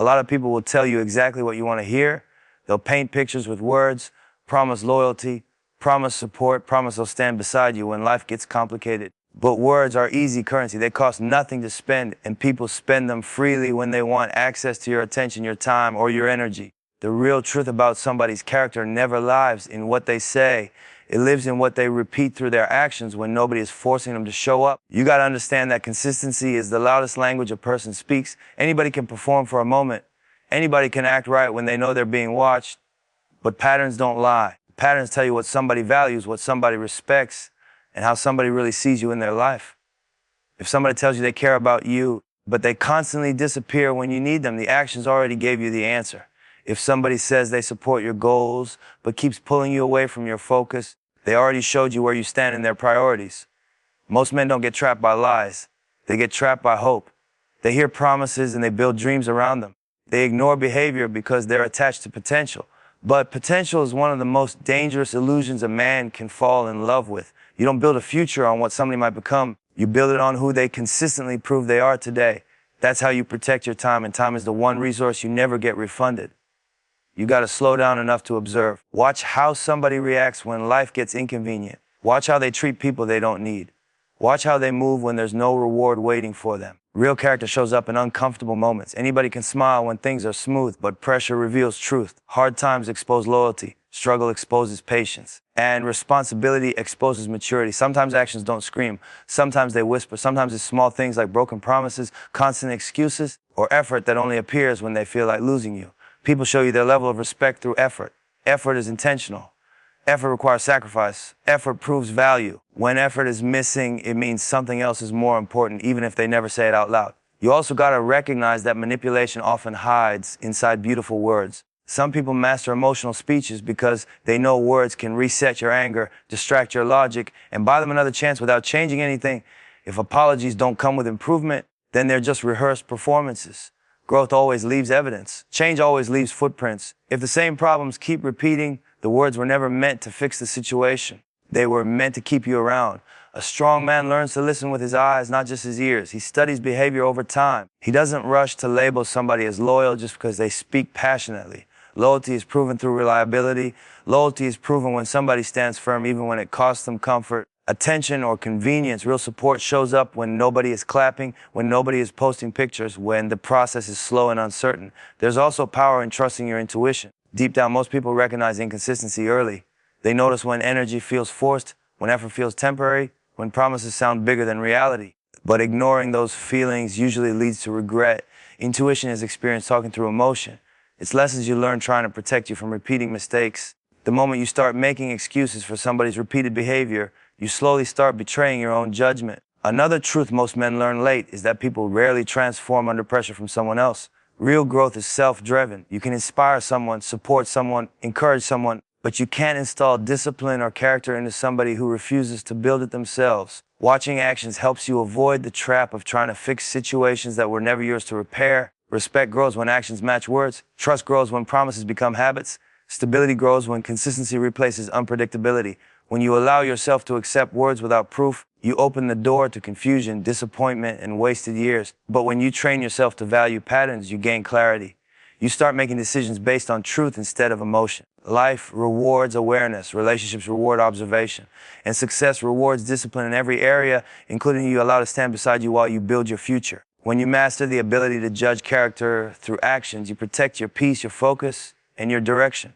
A lot of people will tell you exactly what you want to hear. They'll paint pictures with words, promise loyalty, promise support, promise they'll stand beside you when life gets complicated. But words are easy currency. They cost nothing to spend, and people spend them freely when they want access to your attention, your time, or your energy. The real truth about somebody's character never lies in what they say. It lives in what they repeat through their actions when nobody is forcing them to show up. You got to understand that consistency is the loudest language a person speaks. Anybody can perform for a moment. Anybody can act right when they know they're being watched. But patterns don't lie. Patterns tell you what somebody values, what somebody respects, and how somebody really sees you in their life. If somebody tells you they care about you, but they constantly disappear when you need them, the actions already gave you the answer. If somebody says they support your goals, but keeps pulling you away from your focus, they already showed you where you stand in their priorities. Most men don't get trapped by lies. They get trapped by hope. They hear promises and they build dreams around them. They ignore behavior because they're attached to potential. But potential is one of the most dangerous illusions a man can fall in love with. You don't build a future on what somebody might become. You build it on who they consistently prove they are today. That's how you protect your time, and time is the one resource you never get refunded. You got to slow down enough to observe. Watch how somebody reacts when life gets inconvenient. Watch how they treat people they don't need. Watch how they move when there's no reward waiting for them. Real character shows up in uncomfortable moments. Anybody can smile when things are smooth, but pressure reveals truth. Hard times expose loyalty. Struggle exposes patience. And responsibility exposes maturity. Sometimes actions don't scream. Sometimes they whisper. Sometimes it's small things like broken promises, constant excuses, or effort that only appears when they feel like losing you. People show you their level of respect through effort. Effort is intentional. Effort requires sacrifice. Effort proves value. When effort is missing, it means something else is more important, even if they never say it out loud. You also got to recognize that manipulation often hides inside beautiful words. Some people master emotional speeches because they know words can reset your anger, distract your logic, and buy them another chance without changing anything. If apologies don't come with improvement, then they're just rehearsed performances. Growth always leaves evidence. Change always leaves footprints. If the same problems keep repeating, the words were never meant to fix the situation. They were meant to keep you around. A strong man learns to listen with his eyes, not just his ears. He studies behavior over time. He doesn't rush to label somebody as loyal just because they speak passionately. Loyalty is proven through reliability. Loyalty is proven when somebody stands firm, even when it costs them comfort, attention, or convenience. Real support shows up when nobody is clapping, when nobody is posting pictures, when the process is slow and uncertain. There's also power in trusting your intuition. Deep down, most people recognize inconsistency early. They notice when energy feels forced, when effort feels temporary, when promises sound bigger than reality. But ignoring those feelings usually leads to regret. Intuition is experience talking through emotion. It's lessons you learn trying to protect you from repeating mistakes. The moment you start making excuses for somebody's repeated behavior, you slowly start betraying your own judgment. Another truth most men learn late is that people rarely transform under pressure from someone else. Real growth is self-driven. You can inspire someone, support someone, encourage someone, but you can't install discipline or character into somebody who refuses to build it themselves. Watching actions helps you avoid the trap of trying to fix situations that were never yours to repair. Respect grows when actions match words. Trust grows when promises become habits. Stability grows when consistency replaces unpredictability. When you allow yourself to accept words without proof, you open the door to confusion, disappointment, and wasted years. But when you train yourself to value patterns, you gain clarity. You start making decisions based on truth instead of emotion. Life rewards awareness, relationships reward observation, and success rewards discipline in every area, including you allow to stand beside you while you build your future. When you master the ability to judge character through actions, you protect your peace, your focus, and your direction.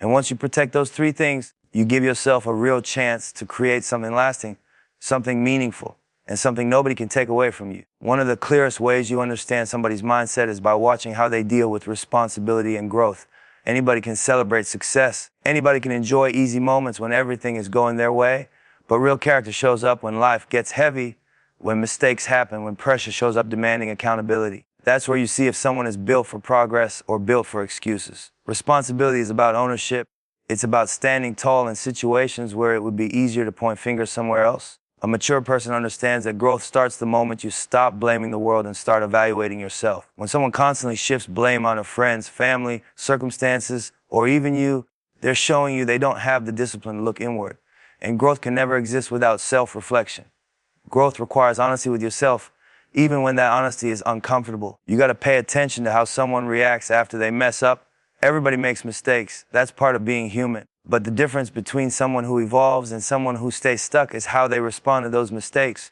And once you protect those three things, you give yourself a real chance to create something lasting, something meaningful, and something nobody can take away from you. One of the clearest ways you understand somebody's mindset is by watching how they deal with responsibility and growth. Anybody can celebrate success. Anybody can enjoy easy moments when everything is going their way. But real character shows up when life gets heavy, when mistakes happen, when pressure shows up demanding accountability. That's where you see if someone is built for progress or built for excuses. Responsibility is about ownership. It's about standing tall in situations where it would be easier to point fingers somewhere else. A mature person understands that growth starts the moment you stop blaming the world and start evaluating yourself. When someone constantly shifts blame onto friends, family, circumstances, or even you, they're showing you they don't have the discipline to look inward. And growth can never exist without self-reflection. Growth requires honesty with yourself. even when that honesty is uncomfortable. You got to pay attention to how someone reacts after they mess up. Everybody makes mistakes. That's part of being human. But the difference between someone who evolves and someone who stays stuck is how they respond to those mistakes.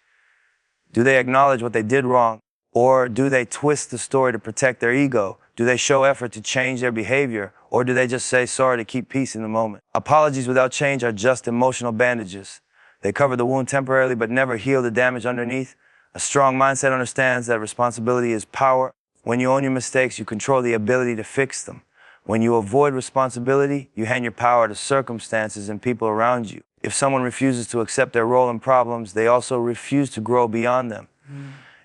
Do they acknowledge what they did wrong? Or do they twist the story to protect their ego? Do they show effort to change their behavior? Or do they just say sorry to keep peace in the moment? Apologies without change are just emotional bandages. They cover the wound temporarily but never heal the damage underneath. A strong mindset understands that responsibility is power. When you own your mistakes, you control the ability to fix them. When you avoid responsibility, you hand your power to circumstances and people around you. If someone refuses to accept their role in problems, they also refuse to grow beyond them.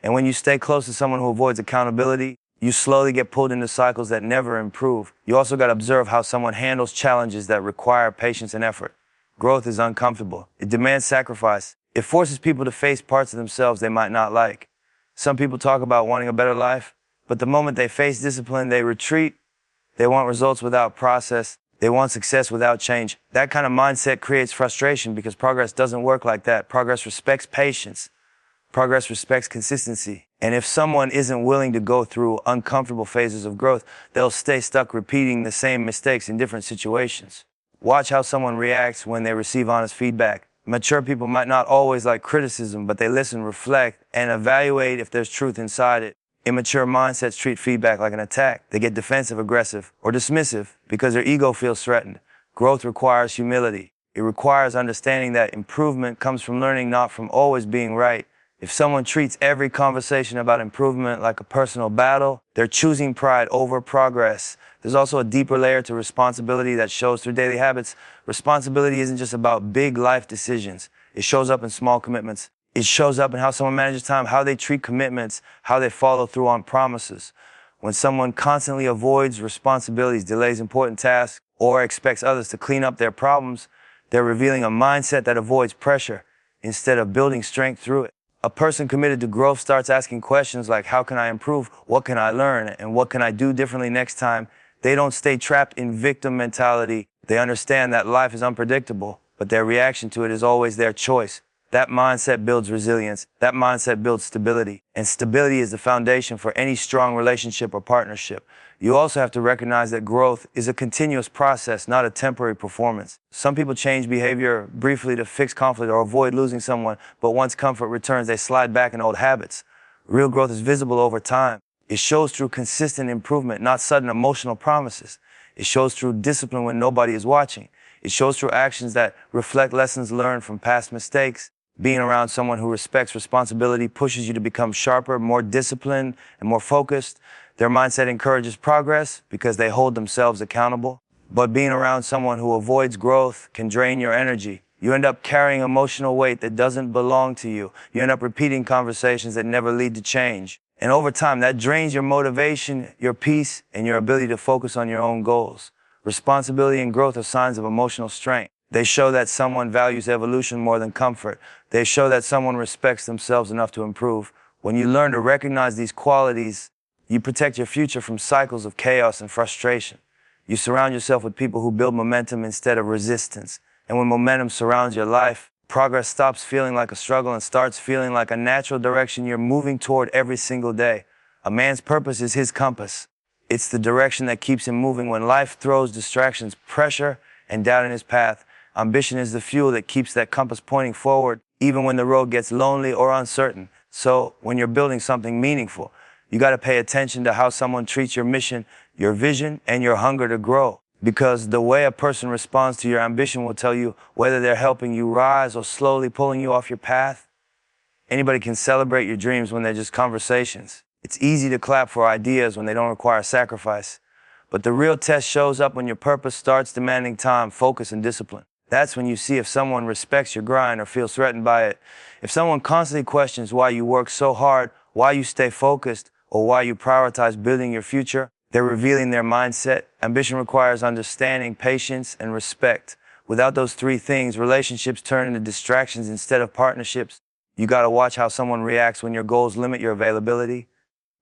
And when you stay close to someone who avoids accountability, you slowly get pulled into cycles that never improve. You also got to observe how someone handles challenges that require patience and effort. Growth is uncomfortable. It demands sacrifice. It forces people to face parts of themselves they might not like. Some people talk about wanting a better life, but the moment they face discipline, they retreat. They want results without process. They want success without change. That kind of mindset creates frustration because progress doesn't work like that. Progress respects patience. Progress respects consistency. And if someone isn't willing to go through uncomfortable phases of growth, they'll stay stuck repeating the same mistakes in different situations. Watch how someone reacts when they receive honest feedback. Mature people might not always like criticism, but they listen, reflect, and evaluate if there's truth inside it. Immature mindsets treat feedback like an attack. They get defensive, aggressive, or dismissive because their ego feels threatened. Growth requires humility. It requires understanding that improvement comes from learning, not from always being right. If someone treats every conversation about improvement like a personal battle, they're choosing pride over progress. There's also a deeper layer to responsibility that shows through daily habits. Responsibility isn't just about big life decisions. It shows up in small commitments. It shows up in how someone manages time, how they treat commitments, how they follow through on promises. When someone constantly avoids responsibilities, delays important tasks, or expects others to clean up their problems, they're revealing a mindset that avoids pressure instead of building strength through it. A person committed to growth starts asking questions like, how can I improve? What can I learn? And what can I do differently next time? They don't stay trapped in victim mentality. They understand that life is unpredictable, but their reaction to it is always their choice. That mindset builds resilience. That mindset builds stability. And stability is the foundation for any strong relationship or partnership. You also have to recognize that growth is a continuous process, not a temporary performance. Some people change behavior briefly to fix conflict or avoid losing someone, but once comfort returns, they slide back in old habits. Real growth is visible over time. It shows through consistent improvement, not sudden emotional promises. It shows through discipline when nobody is watching. It shows through actions that reflect lessons learned from past mistakes. Being around someone who respects responsibility pushes you to become sharper, more disciplined, and more focused. Their mindset encourages progress because they hold themselves accountable. But being around someone who avoids growth can drain your energy. You end up carrying emotional weight that doesn't belong to you. You end up repeating conversations that never lead to change. And over time, that drains your motivation, your peace, and your ability to focus on your own goals. Responsibility and growth are signs of emotional strength. They show that someone values evolution more than comfort. They show that someone respects themselves enough to improve. When you learn to recognize these qualities, you protect your future from cycles of chaos and frustration. You surround yourself with people who build momentum instead of resistance. And when momentum surrounds your life, progress stops feeling like a struggle and starts feeling like a natural direction you're moving toward every single day. A man's purpose is his compass. It's the direction that keeps him moving when life throws distractions, pressure, and doubt in his path. Ambition is the fuel that keeps that compass pointing forward, even when the road gets lonely or uncertain. So, when you're building something meaningful, you got to pay attention to how someone treats your mission, your vision, and your hunger to grow. Because the way a person responds to your ambition will tell you whether they're helping you rise or slowly pulling you off your path. Anybody can celebrate your dreams when they're just conversations. It's easy to clap for ideas when they don't require sacrifice. But the real test shows up when your purpose starts demanding time, focus, and discipline. That's when you see if someone respects your grind or feels threatened by it. If someone constantly questions why you work so hard, why you stay focused, or why you prioritize building your future, they're revealing their mindset. Ambition requires understanding, patience, and respect. Without those three things, relationships turn into distractions instead of partnerships. You gotta watch how someone reacts when your goals limit your availability.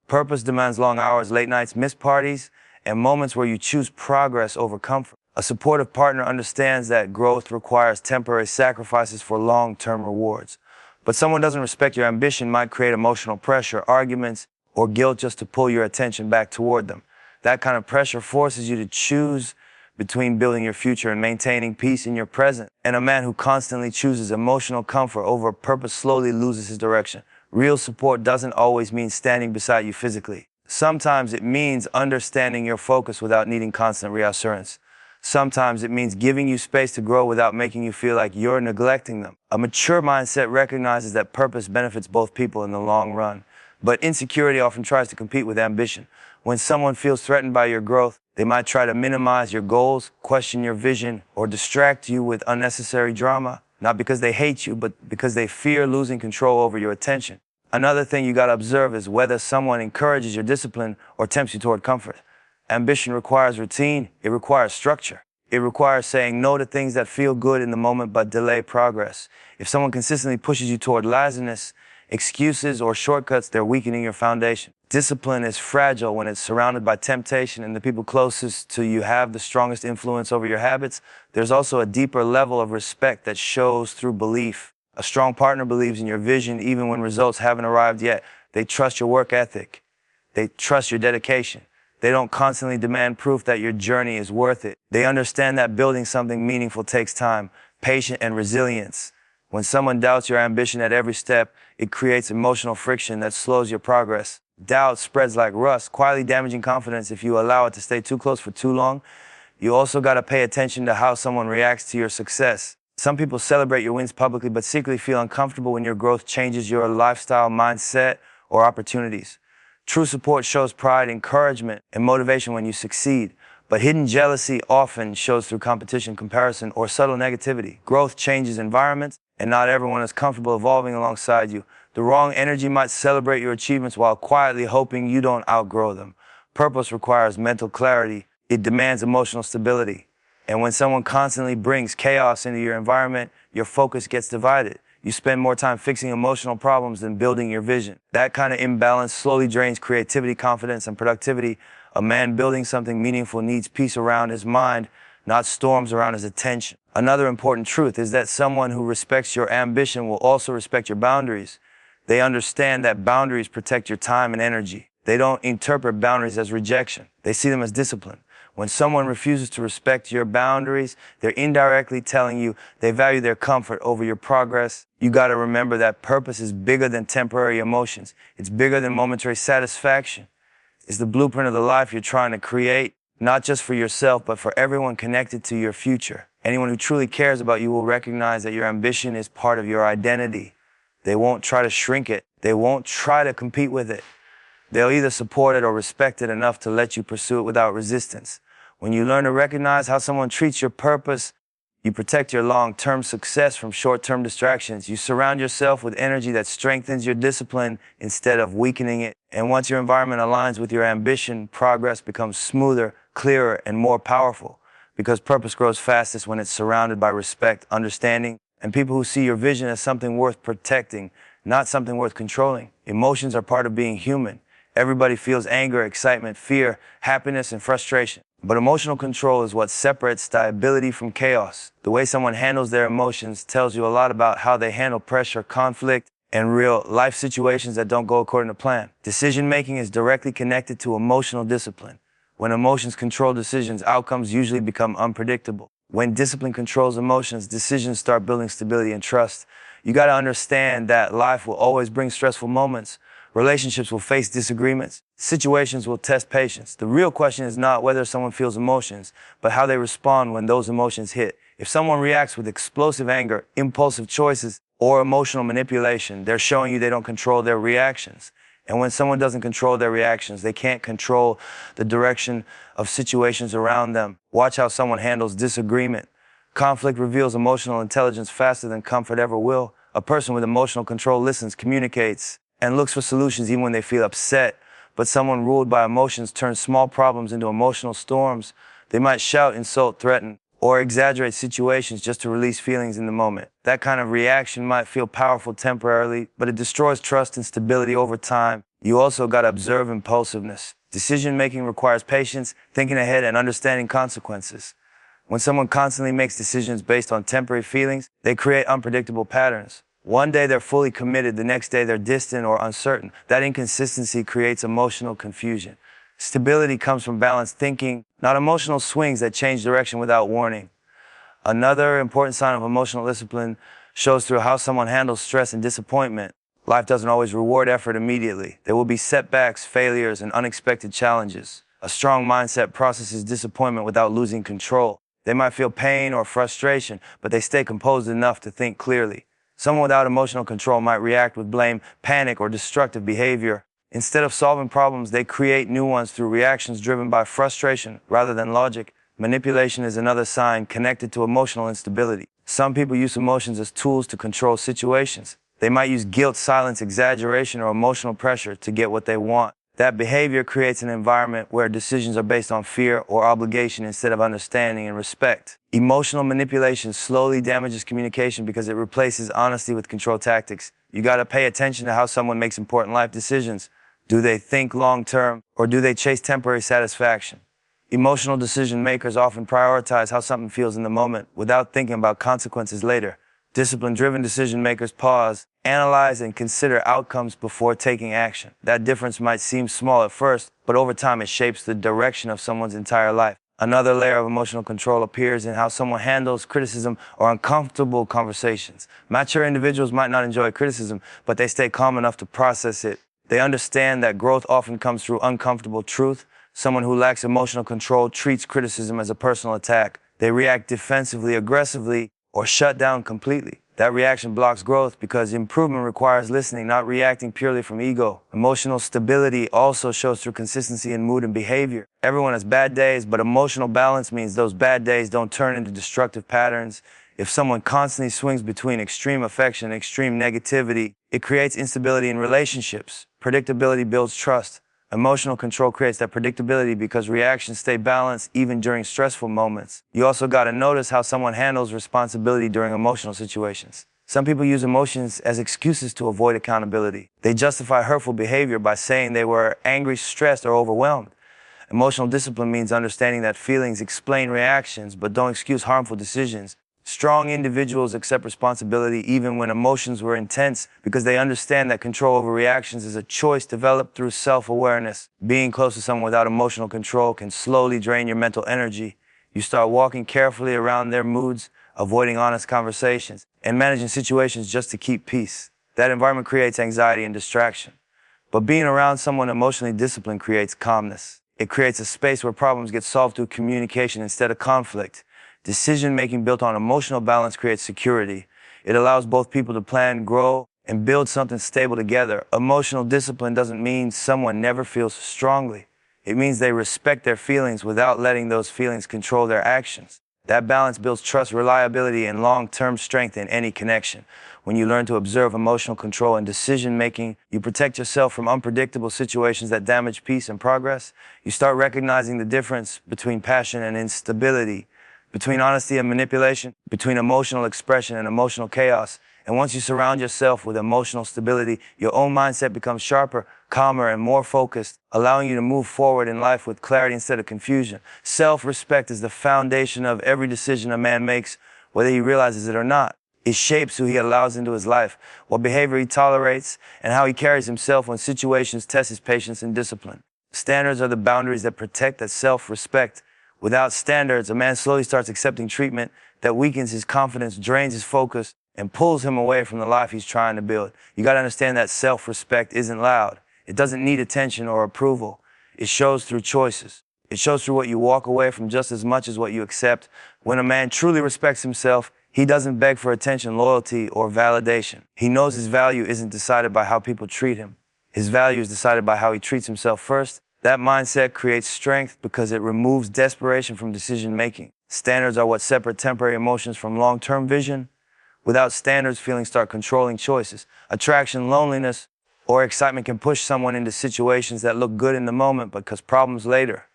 Purpose demands long hours, late nights, missed parties, and moments where you choose progress over comfort. A supportive partner understands that growth requires temporary sacrifices for long-term rewards. But someone who doesn't respect your ambition might create emotional pressure, arguments, or guilt just to pull your attention back toward them. That kind of pressure forces you to choose between building your future and maintaining peace in your present. And a man who constantly chooses emotional comfort over purpose slowly loses his direction. Real support doesn't always mean standing beside you physically. Sometimes it means understanding your focus without needing constant reassurance. Sometimes it means giving you space to grow without making you feel like you're neglecting them. A mature mindset recognizes that purpose benefits both people in the long run. But insecurity often tries to compete with ambition. When someone feels threatened by your growth, they might try to minimize your goals, question your vision, or distract you with unnecessary drama, not because they hate you, but because they fear losing control over your attention. Another thing you gotta observe is whether someone encourages your discipline or tempts you toward comfort. Ambition requires routine, it requires structure. It requires saying no to things that feel good in the moment but delay progress. If someone consistently pushes you toward laziness, excuses, or shortcuts, they're weakening your foundation. Discipline is fragile when it's surrounded by temptation, and the people closest to you have the strongest influence over your habits. There's also a deeper level of respect that shows through belief. A strong partner believes in your vision even when results haven't arrived yet. They trust your work ethic. They trust your dedication. They don't constantly demand proof that your journey is worth it. They understand that building something meaningful takes time, patience, and resilience. When someone doubts your ambition at every step, it creates emotional friction that slows your progress. Doubt spreads like rust, quietly damaging confidence if you allow it to stay too close for too long. You also got to pay attention to how someone reacts to your success. Some people celebrate your wins publicly but secretly feel uncomfortable when your growth changes your lifestyle, mindset, or opportunities. True support shows pride, encouragement, and motivation when you succeed, but hidden jealousy often shows through competition, comparison, or subtle negativity. Growth changes environments, and not everyone is comfortable evolving alongside you. The wrong energy might celebrate your achievements while quietly hoping you don't outgrow them. Purpose requires mental clarity. It demands emotional stability. And when someone constantly brings chaos into your environment, your focus gets divided. You spend more time fixing emotional problems than building your vision. That kind of imbalance slowly drains creativity, confidence, and productivity. A man building something meaningful needs peace around his mind, not storms around his attention. Another important truth is that someone who respects your ambition will also respect your boundaries. They understand that boundaries protect your time and energy. They don't interpret boundaries as rejection. They see them as discipline. When someone refuses to respect your boundaries, they're indirectly telling you they value their comfort over your progress. You gotta remember that purpose is bigger than temporary emotions. It's bigger than momentary satisfaction. It's the blueprint of the life you're trying to create, not just for yourself, but for everyone connected to your future. Anyone who truly cares about you will recognize that your ambition is part of your identity. They won't try to shrink it. They won't try to compete with it. They'll either support it or respect it enough to let you pursue it without resistance. When you learn to recognize how someone treats your purpose, you protect your long-term success from short-term distractions. You surround yourself with energy that strengthens your discipline instead of weakening it. And once your environment aligns with your ambition, progress becomes smoother, clearer, and more powerful. Because purpose grows fastest when it's surrounded by respect, understanding, and people who see your vision as something worth protecting, not something worth controlling. Emotions are part of being human. Everybody feels anger, excitement, fear, happiness, and frustration. But emotional control is what separates stability from chaos. The way someone handles their emotions tells you a lot about how they handle pressure, conflict, and real life situations that don't go according to plan. Decision-making is directly connected to emotional discipline. When emotions control decisions, outcomes usually become unpredictable. When discipline controls emotions, decisions start building stability and trust. You gotta understand that life will always bring stressful moments. Relationships will face disagreements. Situations will test patience. The real question is not whether someone feels emotions, but how they respond when those emotions hit. If someone reacts with explosive anger, impulsive choices, or emotional manipulation, they're showing you they don't control their reactions. And when someone doesn't control their reactions, they can't control the direction of situations around them. Watch how someone handles disagreement. Conflict reveals emotional intelligence faster than comfort ever will. A person with emotional control listens, communicates, and looks for solutions even when they feel upset. But someone ruled by emotions turns small problems into emotional storms. They might shout, insult, threaten, or exaggerate situations just to release feelings in the moment. That kind of reaction might feel powerful temporarily, but it destroys trust and stability over time. You also gotta observe impulsiveness. Decision-making requires patience, thinking ahead, and understanding consequences. When someone constantly makes decisions based on temporary feelings, they create unpredictable patterns. One day they're fully committed, the next day they're distant or uncertain. That inconsistency creates emotional confusion. Stability comes from balanced thinking, not emotional swings that change direction without warning. Another important sign of emotional discipline shows through how someone handles stress and disappointment. Life doesn't always reward effort immediately. There will be setbacks, failures, and unexpected challenges. A strong mindset processes disappointment without losing control. They might feel pain or frustration, but they stay composed enough to think clearly. Someone without emotional control might react with blame, panic, or destructive behavior. Instead of solving problems, they create new ones through reactions driven by frustration rather than logic. Manipulation is another sign connected to emotional instability. Some people use emotions as tools to control situations. They might use guilt, silence, exaggeration, or emotional pressure to get what they want. That behavior creates an environment where decisions are based on fear or obligation instead of understanding and respect. Emotional manipulation slowly damages communication because it replaces honesty with control tactics. You gotta pay attention to how someone makes important life decisions. Do they think long term, or do they chase temporary satisfaction? Emotional decision makers often prioritize how something feels in the moment without thinking about consequences later. Discipline-driven decision makers pause, analyze, and consider outcomes before taking action. That difference might seem small at first, but over time it shapes the direction of someone's entire life. Another layer of emotional control appears in how someone handles criticism or uncomfortable conversations. Mature individuals might not enjoy criticism, but they stay calm enough to process it. They understand that growth often comes through uncomfortable truth. Someone who lacks emotional control treats criticism as a personal attack. They react defensively, aggressively, or shut down completely. That reaction blocks growth because improvement requires listening, not reacting purely from ego. Emotional stability also shows through consistency in mood and behavior. Everyone has bad days, but emotional balance means those bad days don't turn into destructive patterns. If someone constantly swings between extreme affection and extreme negativity, it creates instability in relationships. Predictability builds trust. Emotional control creates that predictability because reactions stay balanced even during stressful moments. You also got to notice how someone handles responsibility during emotional situations. Some people use emotions as excuses to avoid accountability. They justify hurtful behavior by saying they were angry, stressed, or overwhelmed. Emotional discipline means understanding that feelings explain reactions but don't excuse harmful decisions. Strong individuals accept responsibility even when emotions were intense because they understand that control over reactions is a choice developed through self-awareness. Being close to someone without emotional control can slowly drain your mental energy. You start walking carefully around their moods, avoiding honest conversations, and managing situations just to keep peace. That environment creates anxiety and distraction. But being around someone emotionally disciplined creates calmness. It creates a space where problems get solved through communication instead of conflict. Decision-making built on emotional balance creates security. It allows both people to plan, grow, and build something stable together. Emotional discipline doesn't mean someone never feels strongly. It means they respect their feelings without letting those feelings control their actions. That balance builds trust, reliability, and long-term strength in any connection. When you learn to observe emotional control and decision-making, you protect yourself from unpredictable situations that damage peace and progress. You start recognizing the difference between passion and instability, between honesty and manipulation, between emotional expression and emotional chaos. And once you surround yourself with emotional stability, your own mindset becomes sharper, calmer, and more focused, allowing you to move forward in life with clarity instead of confusion. Self-respect is the foundation of every decision a man makes, whether he realizes it or not. It shapes who he allows into his life, what behavior he tolerates, and how he carries himself when situations test his patience and discipline. Standards are the boundaries that protect that self-respect. Without standards, a man slowly starts accepting treatment that weakens his confidence, drains his focus, and pulls him away from the life he's trying to build. You got to understand that self-respect isn't loud. It doesn't need attention or approval. It shows through choices. It shows through what you walk away from just as much as what you accept. When a man truly respects himself, he doesn't beg for attention, loyalty, or validation. He knows his value isn't decided by how people treat him. His value is decided by how he treats himself first. That mindset creates strength because it removes desperation from decision-making. Standards are what separate temporary emotions from long-term vision. Without standards, feelings start controlling choices. Attraction, loneliness, or excitement can push someone into situations that look good in the moment but cause problems later.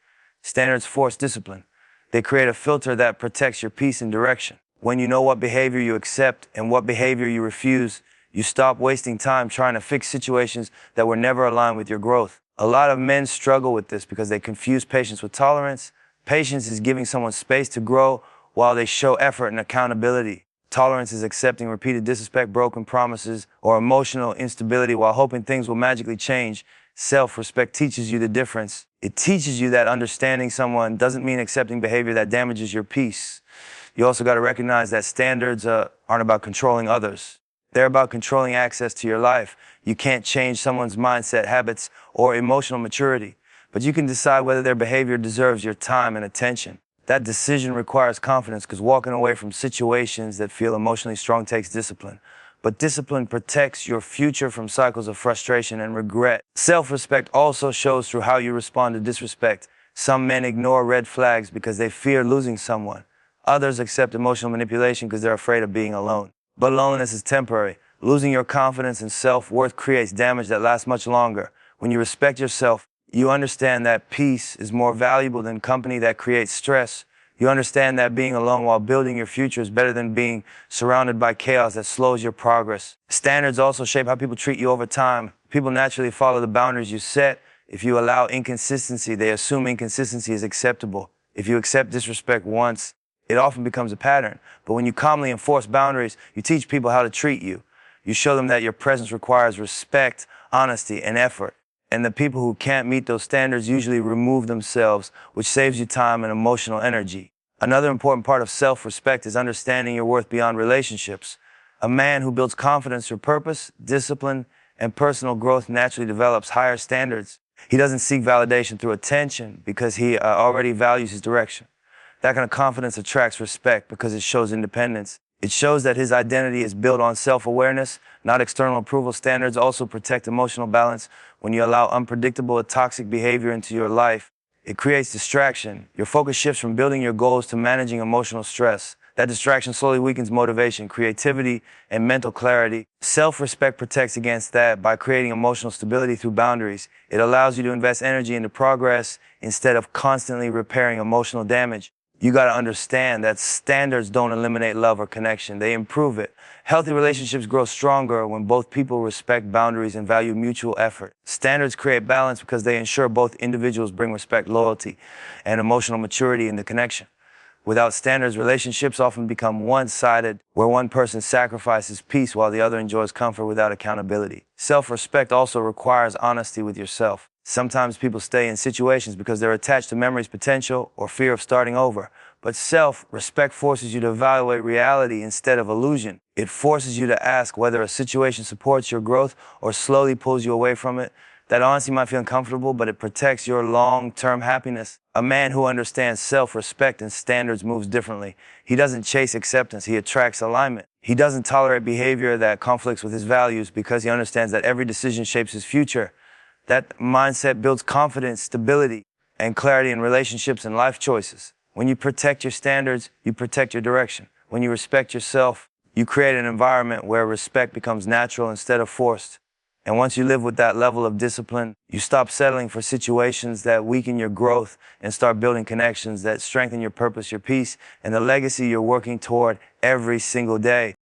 Standards force discipline. They create a filter that protects your peace and direction. When you know what behavior you accept and what behavior you refuse, you stop wasting time trying to fix situations that were never aligned with your growth. A lot of men struggle with this because they confuse patience with tolerance. Patience is giving someone space to grow while they show effort and accountability. Tolerance is accepting repeated disrespect, broken promises, or emotional instability while hoping things will magically change. Self-respect teaches you the difference. It teaches you that understanding someone doesn't mean accepting behavior that damages your peace. You also got to recognize that standards aren't about controlling others. They're about controlling access to your life. You can't change someone's mindset, habits, or emotional maturity, but you can decide whether their behavior deserves your time and attention. That decision requires confidence because walking away from situations that feel emotionally strong takes discipline. But discipline protects your future from cycles of frustration and regret. Self-respect also shows through how you respond to disrespect. Some men ignore red flags because they fear losing someone. Others accept emotional manipulation because they're afraid of being alone. But loneliness is temporary. Losing your confidence and self-worth creates damage that lasts much longer. When you respect yourself, you understand that peace is more valuable than company that creates stress. You understand that being alone while building your future is better than being surrounded by chaos that slows your progress. Standards also shape how people treat you over time. People naturally follow the boundaries you set. If you allow inconsistency, they assume inconsistency is acceptable. If you accept disrespect once, it often becomes a pattern. But when you calmly enforce boundaries, you teach people how to treat you. You show them that your presence requires respect, honesty, and effort. And the people who can't meet those standards usually remove themselves, which saves you time and emotional energy. Another important part of self-respect is understanding your worth beyond relationships. A man who builds confidence through purpose, discipline, and personal growth naturally develops higher standards. He doesn't seek validation through attention because he already values his direction. That kind of confidence attracts respect because it shows independence. It shows that his identity is built on self-awareness, not external approval. Standards also protect emotional balance. When you allow unpredictable or toxic behavior into your life, it creates distraction. Your focus shifts from building your goals to managing emotional stress. That distraction slowly weakens motivation, creativity, and mental clarity. Self-respect protects against that by creating emotional stability through boundaries. It allows you to invest energy into progress instead of constantly repairing emotional damage. You got to understand that standards don't eliminate love or connection. They improve it. Healthy relationships grow stronger when both people respect boundaries and value mutual effort. Standards create balance because they ensure both individuals bring respect, loyalty, and emotional maturity in the connection. Without standards, relationships often become one-sided, where one person sacrifices peace while the other enjoys comfort without accountability. Self-respect also requires honesty with yourself. Sometimes people stay in situations because they're attached to memories, potential, or fear of starting over. But self-respect forces you to evaluate reality instead of illusion. It forces you to ask whether a situation supports your growth or slowly pulls you away from it. That honesty might feel uncomfortable, but it protects your long-term happiness. A man who understands self-respect and standards moves differently. He doesn't chase acceptance, he attracts alignment. He doesn't tolerate behavior that conflicts with his values because he understands that every decision shapes his future. That mindset builds confidence, stability, and clarity in relationships and life choices. When you protect your standards, you protect your direction. When you respect yourself, you create an environment where respect becomes natural instead of forced. And once you live with that level of discipline, you stop settling for situations that weaken your growth and start building connections that strengthen your purpose, your peace, and the legacy you're working toward every single day.